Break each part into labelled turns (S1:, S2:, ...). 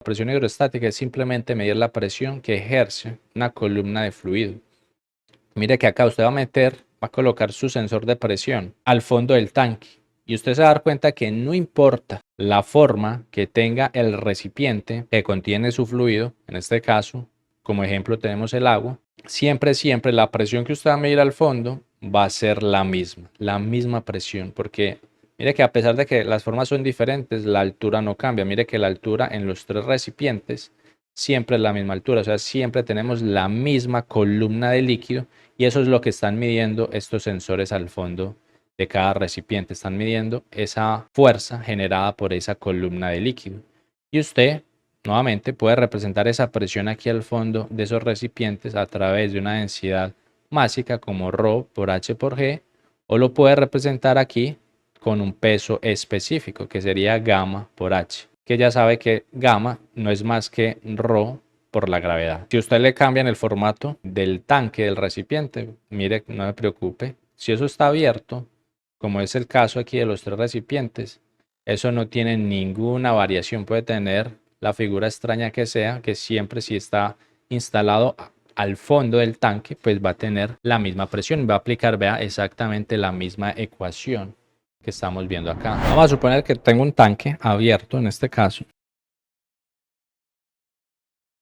S1: La presión hidrostática es simplemente medir la presión que ejerce una columna de fluido. Mire que acá usted va a colocar su sensor de presión al fondo del tanque y usted se va a dar cuenta que no importa la forma que tenga el recipiente que contiene su fluido, en este caso, como ejemplo tenemos el agua, siempre la presión que usted va a medir al fondo va a ser la misma presión, porque mire que a pesar de que las formas son diferentes, la altura no cambia. Mire que la altura en los tres recipientes siempre es la misma altura, o sea, siempre tenemos la misma columna de líquido y eso es lo que están midiendo estos sensores al fondo de cada recipiente. Están midiendo esa fuerza generada por esa columna de líquido. Y usted, nuevamente, puede representar esa presión aquí al fondo de esos recipientes a través de una densidad másica como ρ por h por g, o lo puede representar aquí con un peso específico que sería gamma por h, que ya sabe que gamma no es más que ρ por la gravedad. Si usted le cambia en el formato del tanque, del recipiente, mire, no me preocupe, si eso está abierto, como es el caso aquí de los tres recipientes, eso no tiene ninguna variación. Puede tener la figura extraña que sea, que siempre si está instalado al fondo del tanque, pues va a tener la misma presión, va a aplicar, vea, exactamente la misma ecuación que estamos viendo acá. Vamos a suponer que tengo un tanque abierto en este caso.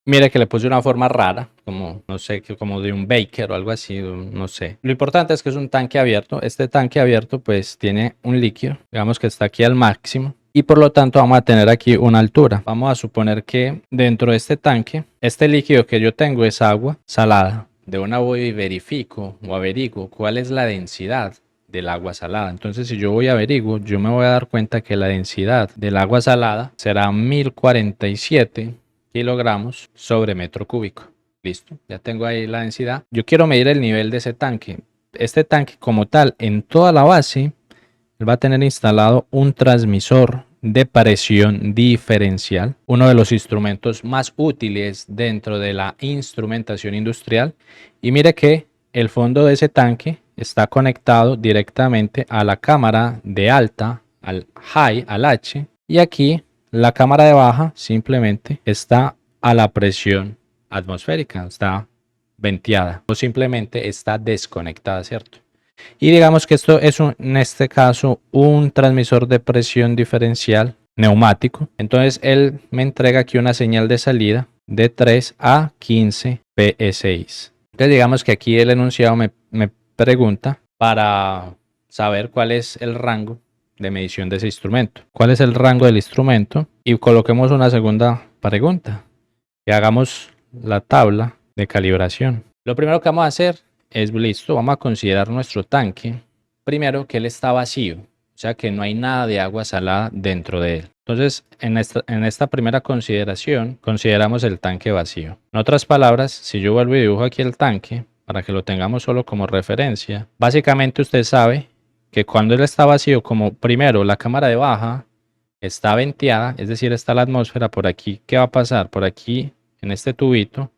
S1: Mire que le puse una forma rara, como no sé, como de un beaker o algo así, no sé. Lo importante es que es un tanque abierto. Este tanque abierto pues tiene un líquido, digamos que está aquí al máximo. Y por lo tanto vamos a tener aquí una altura. Vamos a suponer que dentro de este tanque, este líquido que yo tengo es agua salada. De una voy y verifico o averiguo cuál es la densidad del agua salada. Entonces si yo voy a averiguo, yo me voy a dar cuenta que la densidad del agua salada será 1047 kilogramos sobre metro cúbico. Listo, ya tengo ahí la densidad. Yo quiero medir el nivel de ese tanque. Este tanque como tal, en toda la base, va a tener instalado un transmisor de presión diferencial, uno de los instrumentos más útiles dentro de la instrumentación industrial. Y mire que el fondo de ese tanque está conectado directamente a la cámara de alta, al high, al H, y aquí la cámara de baja simplemente está a la presión atmosférica, está venteada o simplemente está desconectada, ¿cierto? Y digamos que esto es en este caso un transmisor de presión diferencial neumático. Entonces él me entrega aquí una señal de salida de 3 a 15 PSI. Entonces digamos que aquí el enunciado me pregunta para saber cuál es el rango de medición de ese instrumento. ¿Cuál es el rango del instrumento? Y coloquemos una segunda pregunta. Y hagamos la tabla de calibración. Lo primero que vamos a hacer es, listo, vamos a considerar nuestro tanque. Primero que él está vacío, o sea que no hay nada de agua salada dentro de él. Entonces, en esta primera consideración, consideramos el tanque vacío. En otras palabras, si yo vuelvo y dibujo aquí el tanque, para que lo tengamos solo como referencia, básicamente usted sabe que cuando él está vacío, como primero la cámara de baja está venteada, es decir, está la atmósfera por aquí, ¿qué va a pasar? Por aquí, en este tubito,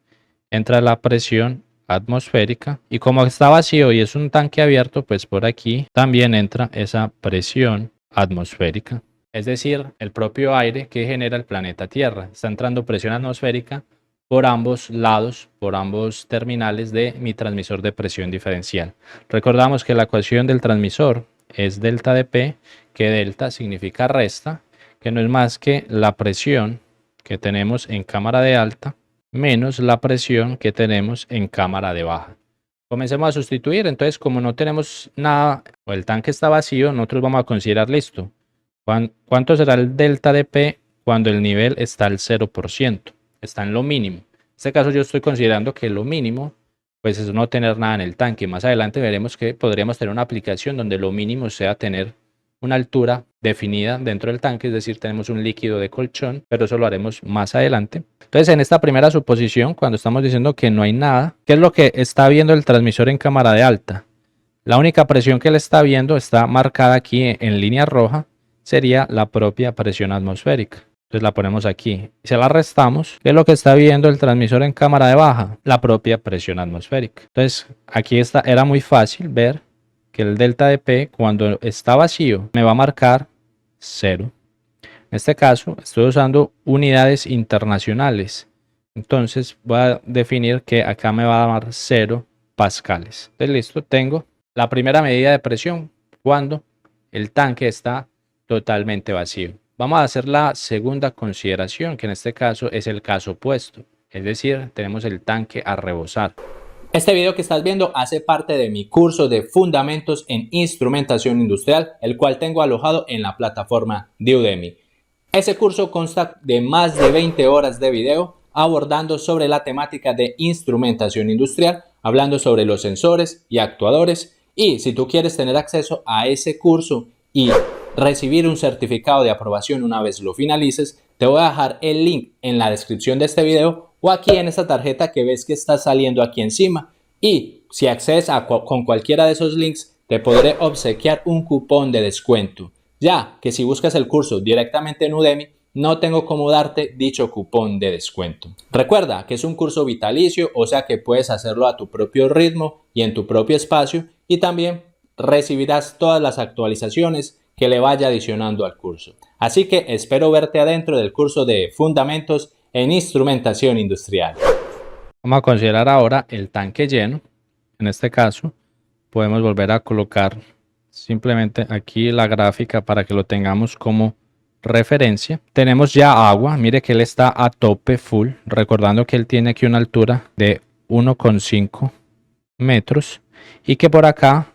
S1: entra la presión atmosférica y como está vacío y es un tanque abierto, pues por aquí también entra esa presión atmosférica. Es decir, el propio aire que genera el planeta Tierra. Está entrando presión atmosférica por ambos lados, por ambos terminales de mi transmisor de presión diferencial. Recordamos que la ecuación del transmisor es delta de P, que delta significa resta, que no es más que la presión que tenemos en cámara de alta menos la presión que tenemos en cámara de baja. Comencemos a sustituir. Entonces, como no tenemos nada o el tanque está vacío, nosotros vamos a considerar, listo, ¿cuánto será el delta de P cuando el nivel está al 0%? Está en lo mínimo. En este caso yo estoy considerando que lo mínimo pues es no tener nada en el tanque. Más adelante veremos que podríamos tener una aplicación donde lo mínimo sea tener una altura definida dentro del tanque, es decir, tenemos un líquido de colchón, pero eso lo haremos más adelante. Entonces, en esta primera suposición, cuando estamos diciendo que no hay nada, ¿qué es lo que está viendo el transmisor en cámara de alta? La única presión que él está viendo está marcada aquí en línea roja, sería la propia presión atmosférica. Entonces la ponemos aquí. Si la restamos, ¿qué es lo que está viendo el transmisor en cámara de baja? La propia presión atmosférica. Entonces aquí era muy fácil ver que el delta de P cuando está vacío me va a marcar 0. En este caso estoy usando unidades internacionales. Entonces voy a definir que acá me va a dar 0 pascales. Entonces listo, tengo la primera medida de presión cuando el tanque está totalmente vacío. Vamos a hacer la segunda consideración, que en este caso es el caso opuesto. Es decir, tenemos el tanque a rebosar. Este video que estás viendo hace parte de mi curso de Fundamentos en Instrumentación Industrial, el cual tengo alojado en la plataforma de Udemy. Ese curso consta de más de 20 horas de video abordando sobre la temática de instrumentación industrial, hablando sobre los sensores y actuadores. Y si tú quieres tener acceso a ese curso y recibir un certificado de aprobación una vez lo finalices, te voy a dejar el link en la descripción de este video o aquí en esta tarjeta que ves que está saliendo aquí encima. Y si accedes con cualquiera de esos links, te podré obsequiar un cupón de descuento, ya que si buscas el curso directamente en Udemy, no tengo cómo darte dicho cupón de descuento. Recuerda que es un curso vitalicio, o sea que puedes hacerlo a tu propio ritmo y en tu propio espacio, y también recibirás todas las actualizaciones que le vaya adicionando al curso. Así que espero verte adentro del curso de Fundamentos en Instrumentación Industrial. Vamos a considerar ahora el tanque lleno. En este caso, podemos volver a colocar simplemente aquí la gráfica para que lo tengamos como referencia. Tenemos ya agua, mire que él está a tope full, recordando que él tiene aquí una altura de 1,5 metros y que por acá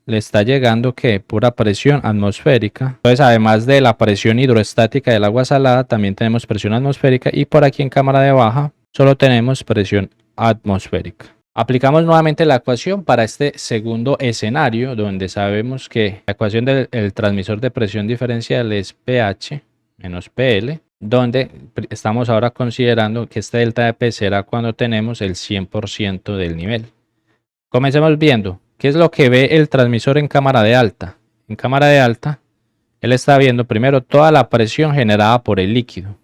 S1: le está llegando que pura presión atmosférica. Entonces, además de la presión hidroestática del agua salada, también tenemos presión atmosférica, y por aquí en cámara de baja solo tenemos presión atmosférica. Aplicamos nuevamente la ecuación para este segundo escenario, donde sabemos que la ecuación del transmisor de presión diferencial es pH menos PL, donde estamos ahora considerando que este delta de P será cuando tenemos el 100% del nivel. Comencemos viendo qué es lo que ve el transmisor en cámara de alta. En cámara de alta, él está viendo primero toda la presión generada por el líquido.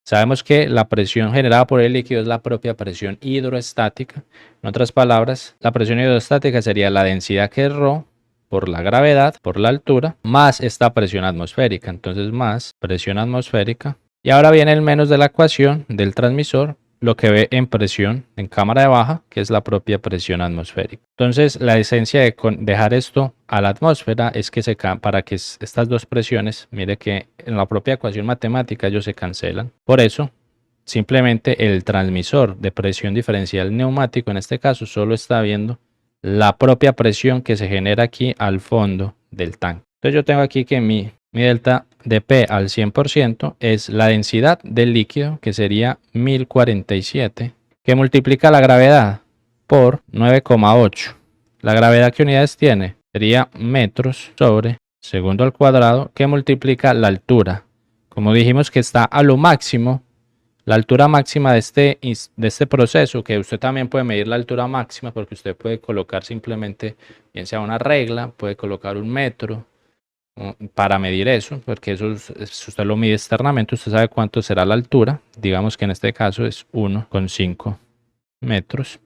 S1: Sabemos que la presión generada por el líquido es la propia presión hidroestática. En otras palabras, la presión hidroestática sería la densidad que es ρ por la gravedad, por la altura, más esta presión atmosférica. Entonces, más presión atmosférica. Y ahora viene el menos de la ecuación del transmisor, lo que ve en presión en cámara de baja, que es la propia presión atmosférica. Entonces, la esencia de dejar esto a la atmósfera es que para que estas dos presiones, mire que en la propia ecuación matemática ellos se cancelan. Por eso, simplemente el transmisor de presión diferencial neumático, en este caso, solo está viendo la propia presión que se genera aquí al fondo del tanque. Entonces, yo tengo aquí que mi delta de P al 100% es la densidad del líquido, que sería 1047, que multiplica la gravedad por 9,8. La gravedad, ¿qué unidades tiene? Sería metros sobre segundo al cuadrado, que multiplica la altura. Como dijimos que está a lo máximo, la altura máxima de este proceso, que usted también puede medir la altura máxima, porque usted puede colocar simplemente, bien sea una regla, puede colocar un metro para medir eso, porque eso si usted lo mide externamente, usted sabe cuánto será la altura. Digamos que en este caso es 1,5 metros.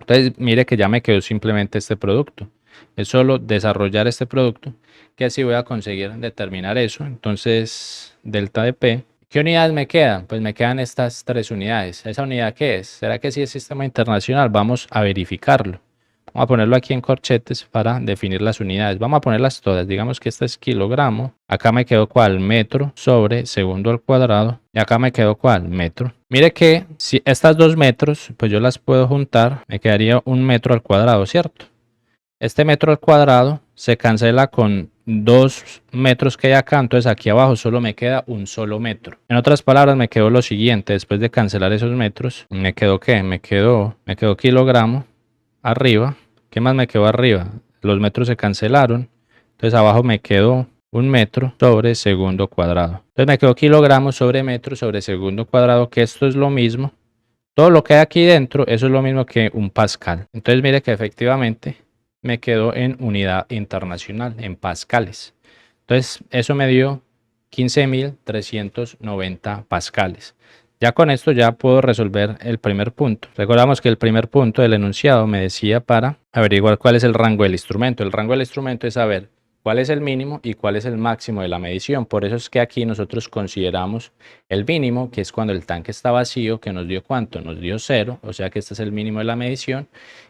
S1: Entonces, mire que ya me quedó simplemente este producto. Es solo desarrollar este producto, que así voy a conseguir determinar eso. Entonces, delta de P. ¿Qué unidades me quedan? Pues me quedan estas 3 unidades. ¿Esa unidad qué es? ¿Será que sí es sistema internacional? Vamos a verificarlo. Vamos a ponerlo aquí en corchetes para definir las unidades. Vamos a ponerlas todas. Digamos que esta es kilogramo. Acá me quedó ¿cuál? Metro sobre segundo al cuadrado. Y acá me quedó ¿cuál? Metro. Mire que si estas 2 metros, pues yo las puedo juntar. Me quedaría 1 metro al cuadrado, ¿cierto? Este metro al cuadrado se cancela con 2 metros que hay acá. Entonces aquí abajo solo me queda un solo metro. En otras palabras, me quedó lo siguiente. Después de cancelar esos metros, ¿me quedó qué? Me quedó kilogramo arriba. ¿Qué más me quedó arriba? Los metros se cancelaron. Entonces abajo me quedó 1 metro sobre segundo cuadrado. Entonces me quedó kilogramos sobre metro sobre segundo cuadrado, que esto es lo mismo. Todo lo que hay aquí dentro, eso es lo mismo que un pascal. Entonces mire que efectivamente me quedó en unidad internacional, en pascales. Entonces eso me dio 15.390 pascales. Ya con esto ya puedo resolver el primer punto. Recordamos que el primer punto del enunciado me decía para averiguar cuál es el rango del instrumento. El rango del instrumento es saber cuál es el mínimo y cuál es el máximo de la medición. Por eso es que aquí nosotros consideramos el mínimo, que es cuando el tanque está vacío, que nos dio ¿cuánto? Nos dio 0, o sea que este es el mínimo de la medición.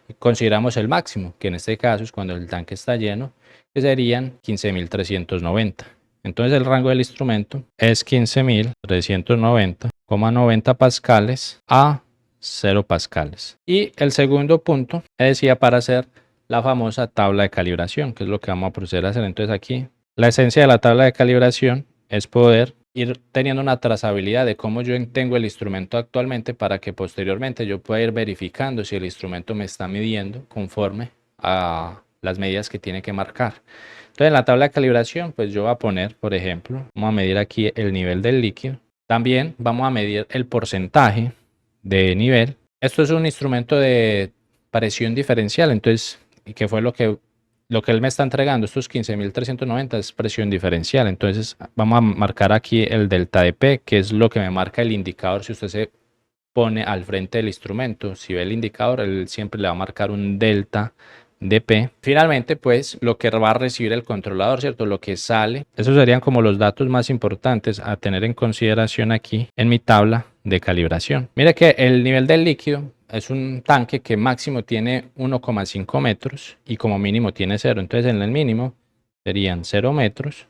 S1: Y consideramos el máximo, que en este caso es cuando el tanque está lleno, que serían 15.390. Entonces el rango del instrumento es 15.390,90 pascales a 0 pascales. Y el segundo punto decía para hacer la famosa tabla de calibración, que es lo que vamos a proceder a hacer. Entonces aquí la esencia de la tabla de calibración es poder ir teniendo una trazabilidad de cómo yo tengo el instrumento actualmente, para que posteriormente yo pueda ir verificando si el instrumento me está midiendo conforme a las medidas que tiene que marcar. Entonces en la tabla de calibración pues yo voy a poner, por ejemplo, vamos a medir aquí el nivel del líquido. También vamos a medir el porcentaje de nivel. Esto es un instrumento de presión diferencial, entonces, que fue lo que él me está entregando, estos 15.390 es presión diferencial. Entonces vamos a marcar aquí el delta de P, que es lo que me marca el indicador. Si usted se pone al frente del instrumento, si ve el indicador, él siempre le va a marcar un delta de P. Finalmente, pues lo que va a recibir el controlador, ¿cierto? Lo que sale. Esos serían como los datos más importantes a tener en consideración aquí en mi tabla de calibración. Mire que el nivel del líquido es un tanque que máximo tiene 1,5 metros y como mínimo tiene 0. Entonces en el mínimo serían 0 metros,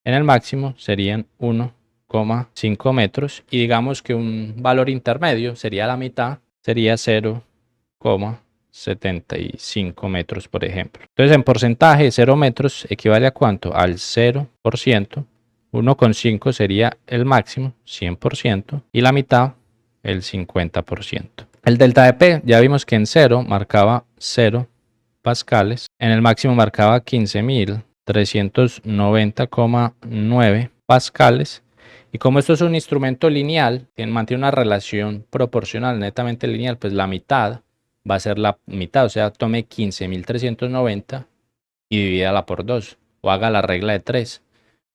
S1: en el máximo serían 1,5 metros, y digamos que un valor intermedio sería la mitad, sería 0,75 metros, por ejemplo. Entonces en porcentaje 0 metros equivale a ¿cuánto? Al 0%. 1,5 sería el máximo, 100%, y la mitad el 50%. El delta de P ya vimos que en 0 marcaba 0 pascales, en el máximo marcaba 15.390,9 pascales, y como esto es un instrumento lineal que mantiene una relación proporcional netamente lineal, pues la mitad va a ser la mitad, o sea, tome 15.390 y divídala por 2, o haga la regla de 3,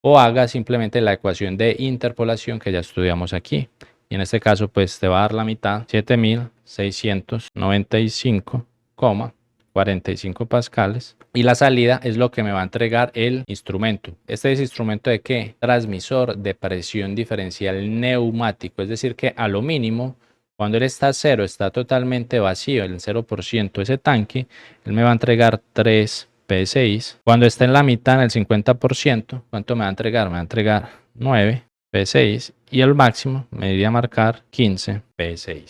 S1: o haga simplemente la ecuación de interpolación que ya estudiamos aquí. Y en este caso pues te va a dar la mitad, 7.695,45 pascales. Y la salida es lo que me va a entregar el instrumento. Este es instrumento de ¿qué? Transmisor de presión diferencial neumático. Es decir que a lo mínimo, cuando él está a 0, está totalmente vacío, el 0% ese tanque, él me va a entregar 3 PSI. Cuando está en la mitad, en el 50%, ¿cuánto me va a entregar? Me va a entregar 9 PSI, y el máximo me iría a marcar 15 PSI.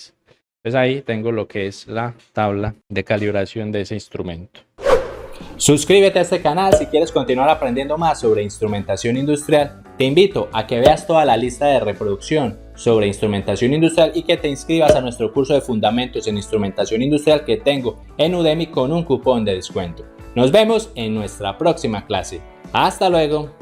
S1: Pues ahí tengo lo que es la tabla de calibración de ese instrumento. Suscríbete a este canal si quieres continuar aprendiendo más sobre instrumentación industrial. Te invito a que veas toda la lista de reproducción sobre instrumentación industrial y que te inscribas a nuestro curso de fundamentos en instrumentación industrial que tengo en Udemy con un cupón de descuento. Nos vemos en nuestra próxima clase. ¡Hasta luego!